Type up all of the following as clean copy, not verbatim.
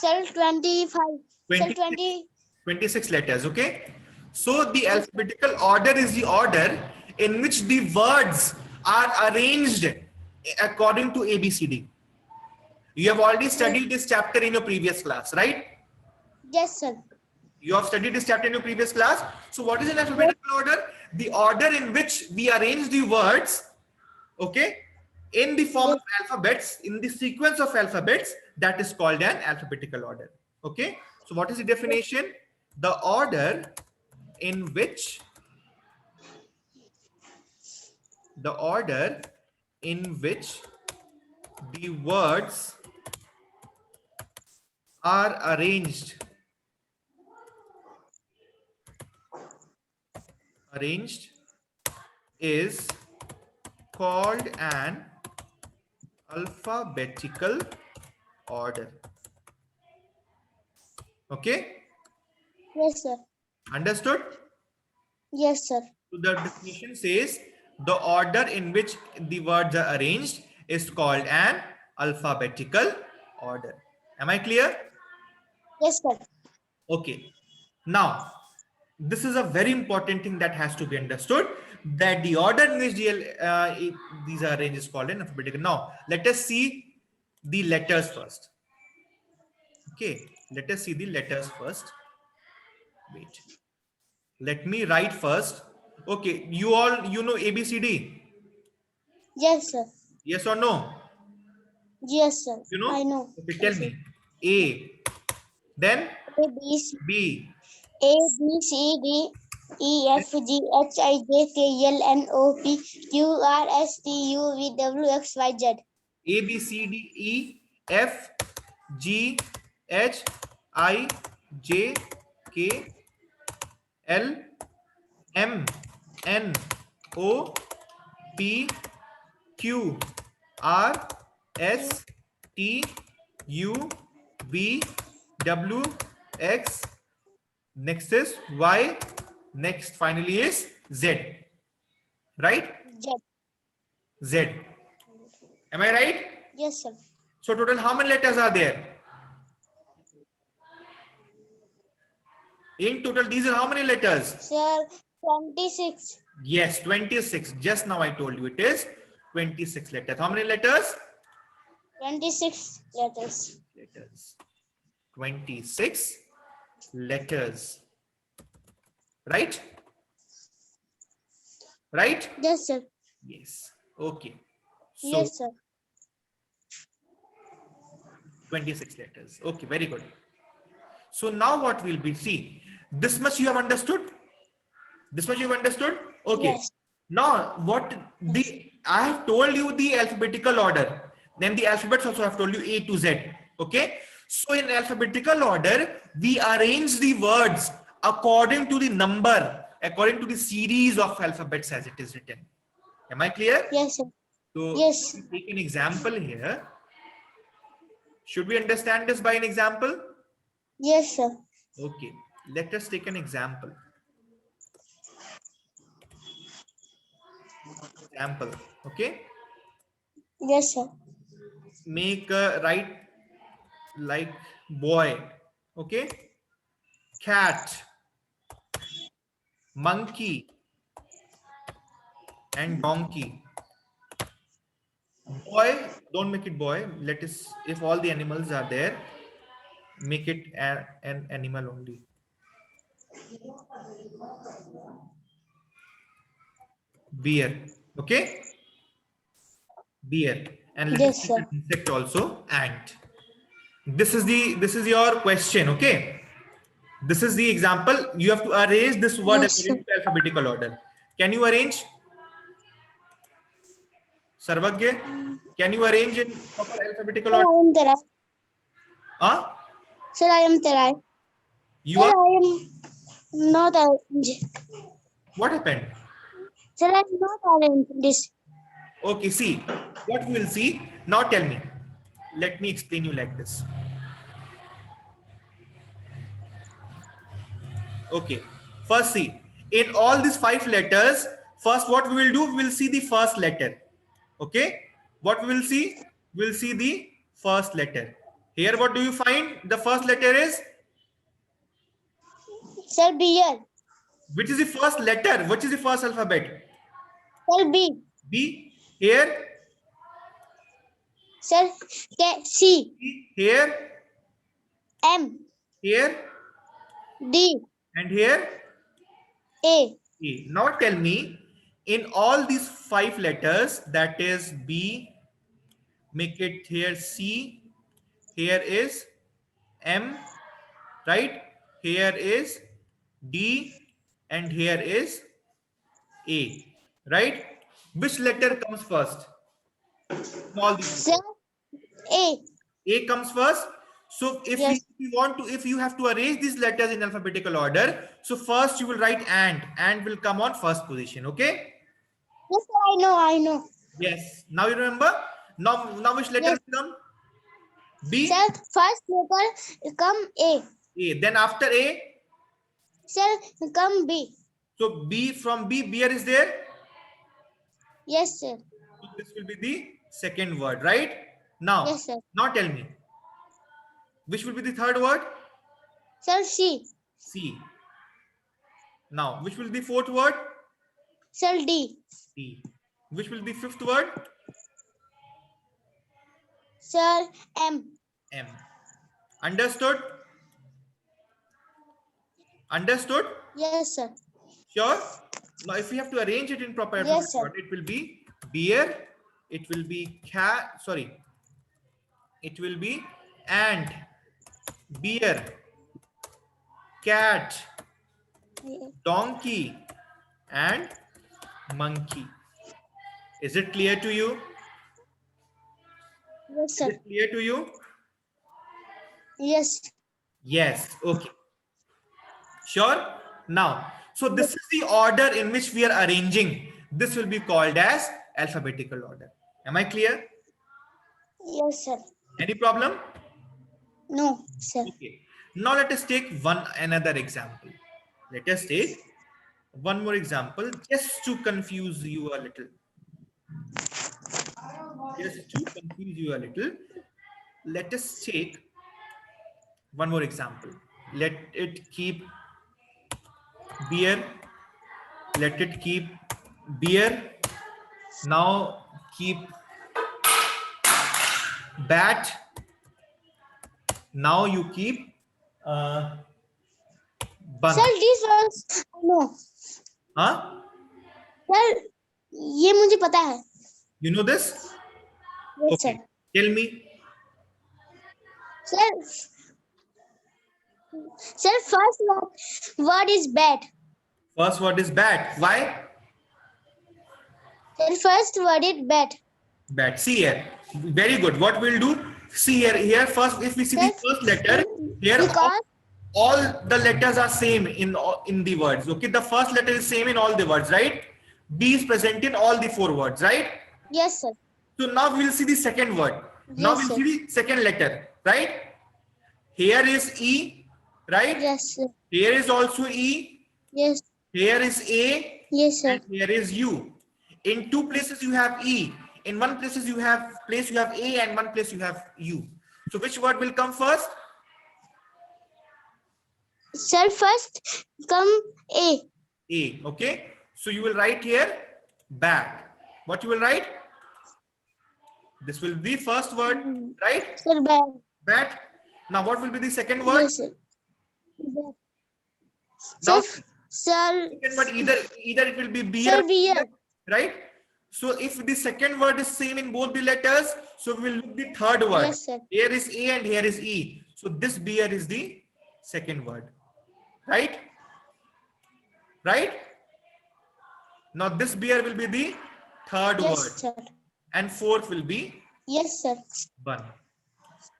Cell 25. Cell 26, 20. 26 letters. Okay. So the alphabetical order is the order in which the words are arranged according to ABCD. You have already studied this chapter in your previous class, right? Yes, sir. You have studied this chapter in your previous class. So what is an Yes, alphabetical order? The order in which we arrange the words, okay, in the form of alphabets, in the sequence of alphabets, that is called an alphabetical order. Okay. So what is the definition? The order in which the order in which the words are arranged is called an alphabetical order. Okay, yes, sir. understood? Yes, sir. So the definition says the order in which the words are arranged is called an alphabetical order. Am I clear? Yes, sir. Okay. Now, this is a very important thing that has to be understood, that the order in which these are arranged is called an alphabetical. Now, let us see the letters first. Okay, let us see the letters first. Wait. Let me write first. Okay, you all, you know ABCD? Yes, sir. Yes or no? Yes, sir. You know? I know. Okay, tell Yes, sir. me. A, then A B C B, A B C D E F G H I J K L M N O P Q R S T U V W X Y Z. A, B, C, D, E, F, G, H, I, J, K, L, M, N, O, P, Q, R, S, T, U, V, W, X. Next is Y. Next finally is Z. Right? Z. Z. Am I right? Yes, sir. So total how many letters are there? In total, these are how many letters? Sir, 26. Yes, 26. Just now I told you it is 26 letters. How many letters? 26 letters. Letters. 26 letters. Right? Right? Yes, sir. Yes. Okay. So Yes, sir. 26 letters. Okay, very good. So now what will be? See, this much you have understood? This much you have understood? Okay. Yes. Now what I have told you the alphabetical order. Then the alphabets also I have told you A to Z. Okay. So in alphabetical order, we arrange the words according to the number, according to the series of alphabets as it is written. Am I clear? Yes, sir. So Yes. take an example here. Should we understand this by an example? Yes, sir. Okay. Let us take an example. Okay. Yes, sir. Make write like boy. Okay. Cat, monkey, and donkey. Boy, don't make it boy. Let us, if all the animals are there, make it an animal only. Bear. Okay. Bear. And let us Yes, take sir. an insect also. Ant. This is your question. Okay. This is the example. You have to arrange this word Yes, sir. according to alphabetical order. Can you arrange? Sarvagya, can you arrange in proper alphabetical Sir, order? I am Terai. Huh? Sir, I am Terai. You Sir, are? I am not arranged. What happened? Sir, I am not arranged this. Okay, see, what we will see. Now tell me. Let me explain you like this. Okay. First see, in all these 5 letters, first what we will do, we will see the first letter. Okay. What we will see? We'll see the first letter Here, what do you find? The first letter is, Sir, beer. which is the first letter? Which is the first alphabet? Sir, B. B. Here, Sir, C. B. Here, M. here, D. and here. A. A. Now tell me, in all these 5 letters, that is B, make it here C, here is M, right? Here is D, and here is A, right? Which letter comes first? In all these Sir, letters? A. A comes first. So if Yes. you want to, if you have to arrange these letters in alphabetical order, so first you will write and will come on first position. Okay. Yes, sir, I know, I know. Yes. Now you remember. Now which letter Yes. will come? B. Sir, first letter come A. A. Then after A, Sir, come B. so B, from B, beer is there. Yes, sir. So this will be the second word, right? Now, Yes, sir. now tell me, which will be the third word? Sir, C. C. Now, which will be the fourth word? Sir, D. D. Which will be the fifth word? Sir, M. M. Understood? Understood? Yes, sir. Sure? Now, if we have to arrange it in proper Yes, sir. order, it will be beer, it will be cat, sorry, it will be and, beer, cat, donkey, and monkey. Is it clear to you? Yes, Is sir. it clear to you? Yes. Yes. Okay. Sure. Now, so this is the order in which we are arranging. This will be called as alphabetical order. Am I clear? Yes, sir. Any problem? No, sir. Okay. Now let us take another example. Let us take one more example just to confuse you a little. Just to confuse you a little. Let us take one more example. Let it keep beer. Let it keep beer. Now keep bat. Now you keep bun. Sir, this was no. Huh? Sir, ये मुझे पता है. You know this? Yes, Okay. sir. Tell me. Sir, first word is bat. First word is bat. Why? Sir, first word is bat. Bat. See here. Very good. What we'll do? See here. Here first, if we see the Sir, first letter, here because all the letters are same in the words. Okay. The first letter is same in all the words, right? B is present in all the 4 words, right? yes, sir. So now we'll see the second word. Now Yes, we'll sir. see the second letter, right? Here is E, right? Yes, sir. Here is also E. Yes. Here is A. Yes, sir. And here is U. In 2 places you have E. In 1 place you have A, and 1 place you have U. So which word will come first? Sir, first come A. A. Okay. So you will write here bat. What you will write? This will be first word, right? Sir, bat. Bat. Now what will be the second word? Yes, sir. Bat. Now Sir, sir, second word, either it will be beer, Sir, beer. right? So if the second word is same in both the letters, so we will look the third word. Yes, sir. Here is A and here is E. So this beer is the second word, right? Right? Now this beer will be the third Yes, word, sir. and fourth will be Yes, sir. bun.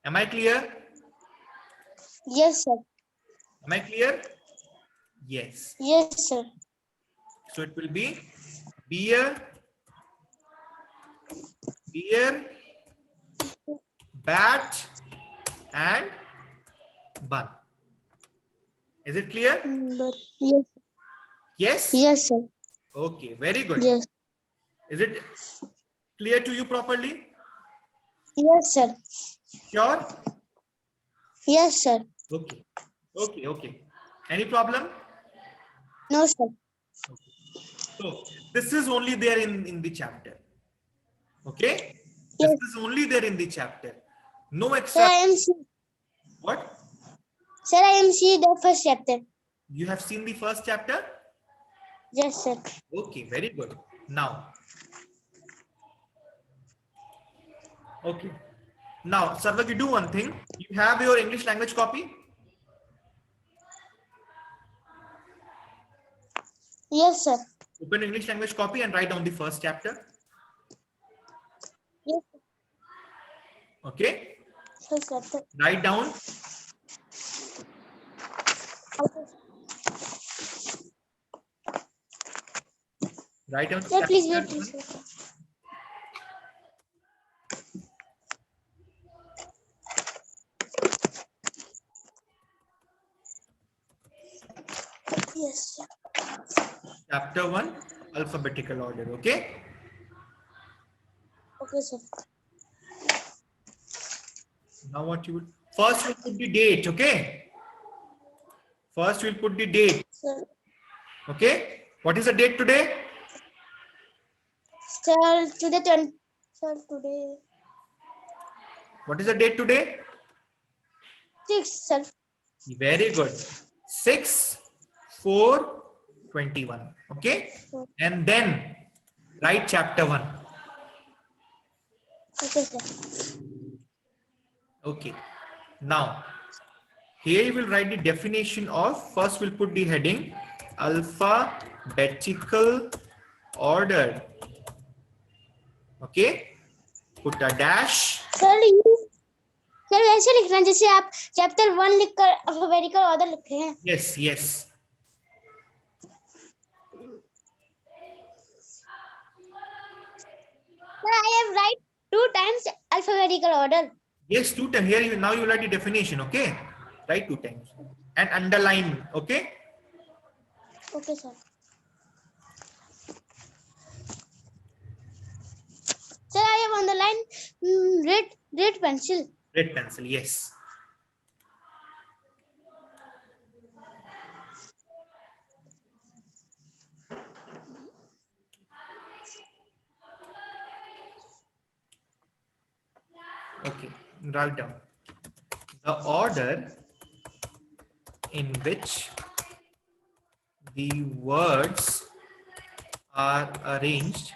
Am I clear? Yes, sir. Am I clear? Yes. Yes, sir. So it will be beer, bat, and bun. Is it clear? But yes, Yes? yes, sir. Okay, very good. Yes, Is it clear to you properly? yes, sir. Sure? Yes, sir. Okay. Okay. Okay. Any problem? No, sir. So this is only there in the chapter. Okay. This Yes. is only there in the chapter. No Sir, extra. I am see. What? Sir, I am see the first chapter. You have seen the first chapter? Yes, sir. Okay, very good. Now, okay. Now, Sarvak, you do one thing. You have your English language copy? Yes, sir. Open English language copy and write down the first chapter. Yes, Okay. first chapter. Write down. Okay. Write down Sir, please chapter wait. Please 1. wait. Yes, sir. Chapter 1, alphabetical order. Okay. Okay, sir. Now what you would first we'll put the date. Okay. First we'll put the date. Sir, Okay. What is the date today? sir, today 20. Sir, today What is the date today? 6, sir. Very good. 6/4/21. Okay. And then write chapter 1. Okay, sir. Okay. Now, here you will write the definition of, first we'll put the heading alphabetical order. Okay. Put a dash. Sir ऐसे लिख रहे हैं जैसे आप chapter 1 लिखकर alphabetical order लिखे हैं. Yes, yes. Sir, I have write 2 times alphabetical order. Yes, 2 times. Here you now you write the definition. Okay. Write 2 times and underline. Okay. Okay, sir. Sir, I have on the line red pencil. Red pencil. Yes. Okay, write down the order in which the words are arranged.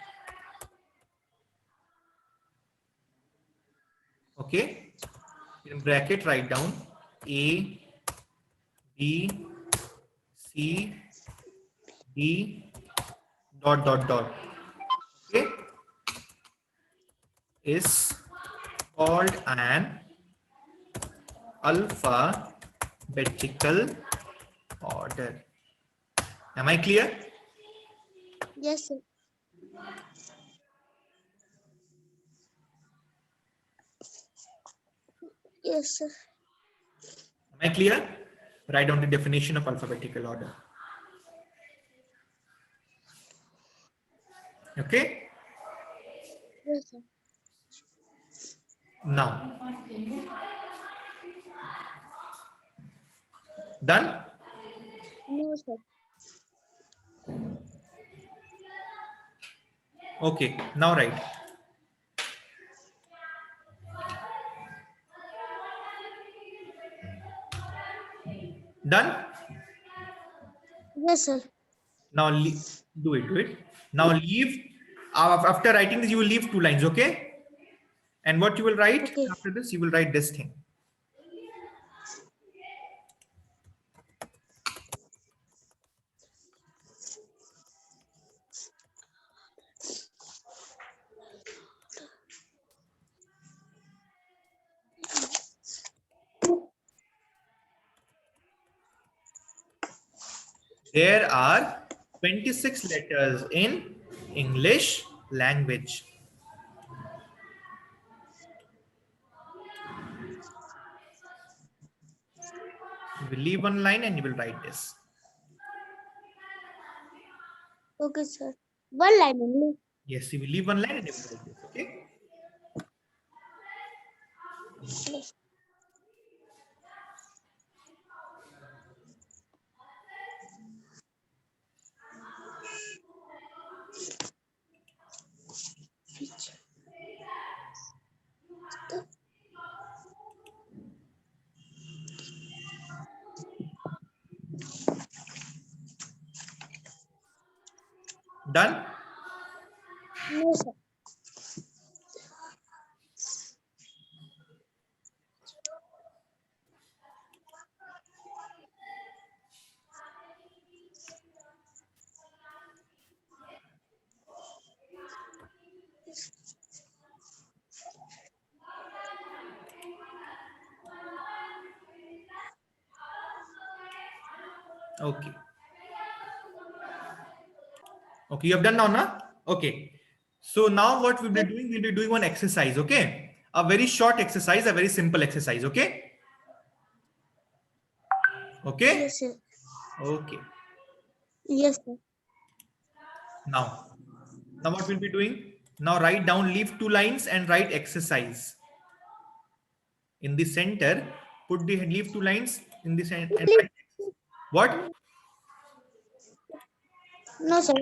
Okay, in bracket write down A, B, C, D, dot, dot, dot. Okay, is called an alphabetical order. Am I clear? Yes, sir. Yes, sir. Am I clear? Write down the definition of alphabetical order. Okay. Yes, sir. Now, done? No, sir. Okay, now write. Done? Yes, sir. Now do it. Now leave, after writing this, you will leave 2 lines, okay? And what you will write Okay. after this, you will write this thing. There are 26 letters in English language. You will leave 1 line and you will write this. Okay, sir. 1 line only. Yes, you will leave 1 line and you will write this, okay? Yes. Done? No, sir. Okay. Okay, you have done now, na? Okay. So now what we'll be doing, we'll be doing one exercise, okay? A very short exercise, a very simple exercise, okay? Okay? Yes, sir. Okay. Yes, sir. Now what we'll be doing? Now write down, leave 2 lines and write exercise. In the center, leave 2 lines in the center and write what? No, sir.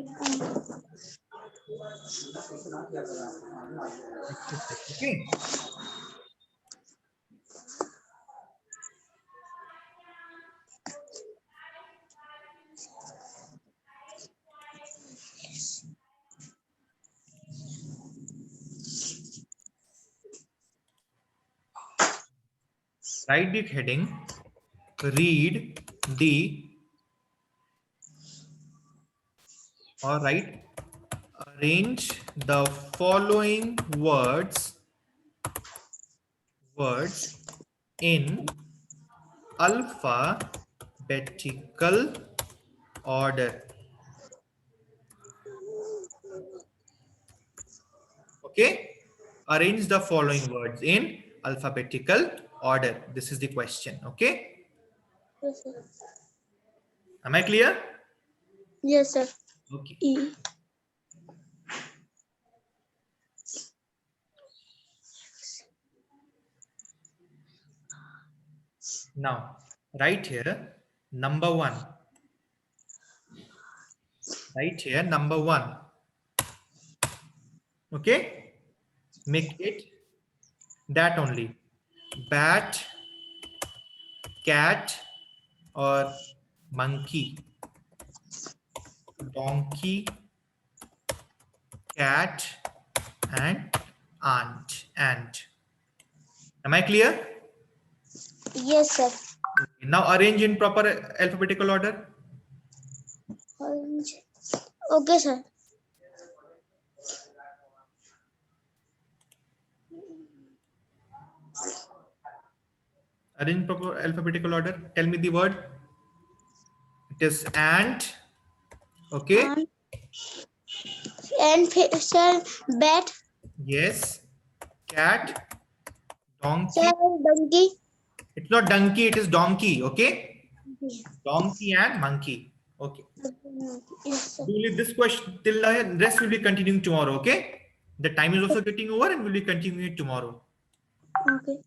Exercise, okay? Write the heading, read the, or write, arrange the following words in alphabetical order. Okay? Arrange the following words in alphabetical order. This is the question. Okay? Yes, sir. Am I clear? Yes, sir. Okay. E. Now, right here, number 1. Right here, number 1. Okay? Make it that only. Bat, cat, or monkey. Donkey, cat, and ant. Am I clear? Yes, sir. Now arrange in proper alphabetical order. Orange. Okay, sir. Arrange proper alphabetical order. Tell me the word. It is ant. Okay. And sir, bat. Yes. Cat. Donkey. Sir, donkey. It's not donkey. It is donkey. Okay. Donkey and monkey. Okay. Yes, sir. Do leave this question till the rest will be continuing tomorrow. Okay. The time is also getting over and we'll be continuing it tomorrow. Okay.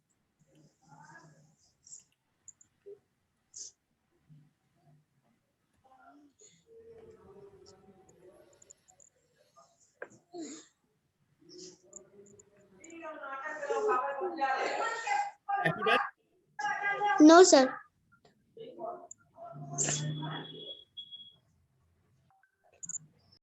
Have you done? No, sir.